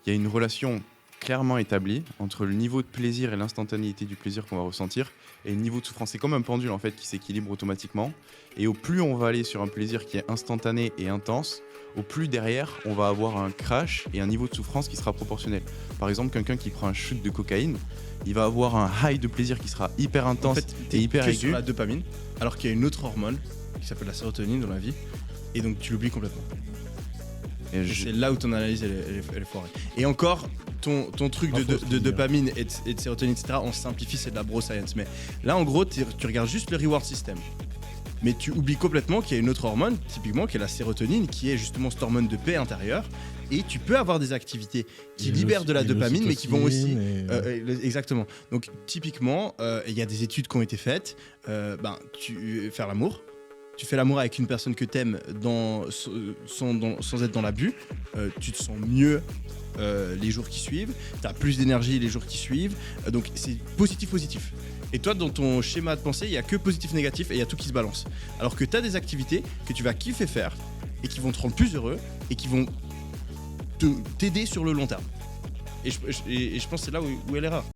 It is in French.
il y a une relation clairement établie entre le niveau de plaisir et l'instantanéité du plaisir qu'on va ressentir et le niveau de souffrance. C'est comme un pendule en fait qui s'équilibre automatiquement. Et au plus on va aller sur un plaisir qui est instantané et intense, au plus derrière on va avoir un crash et un niveau de souffrance qui sera proportionnel. Par exemple, quelqu'un qui prend un shoot de cocaïne, il va avoir un high de plaisir qui sera hyper intense et hyper que aigu. sur la dopamine, alors qu'il y a une autre hormone qui s'appelle la sérotonine dans la vie, et donc tu l'oublies complètement. Et C'est là où ton analyse elle est foirée. Et encore, ton truc de dopamine et de sérotonine, etc., on simplifie, c'est de la bro science. Mais là, en gros, tu regardes juste le reward system. Mais tu oublies complètement qu'il y a une autre hormone, typiquement, qui est la sérotonine, qui est justement cette hormone de paix intérieure. Et tu peux avoir des activités qui libèrent de la dopamine, mais qui vont aussi... exactement. Donc, typiquement, il y a des études qui ont été faites. Faire l'amour. Tu fais l'amour avec une personne que t'aimes sans être dans l'abus. Tu te sens mieux les jours qui suivent. Tu as plus d'énergie les jours qui suivent. Donc, c'est positif. Et toi, dans ton schéma de pensée, il n'y a que positif-négatif et il y a tout qui se balance. Alors que tu as des activités que tu vas kiffer faire et qui vont te rendre plus heureux et qui vont t'aider sur le long terme. Et je pense que c'est là où est l'erreur.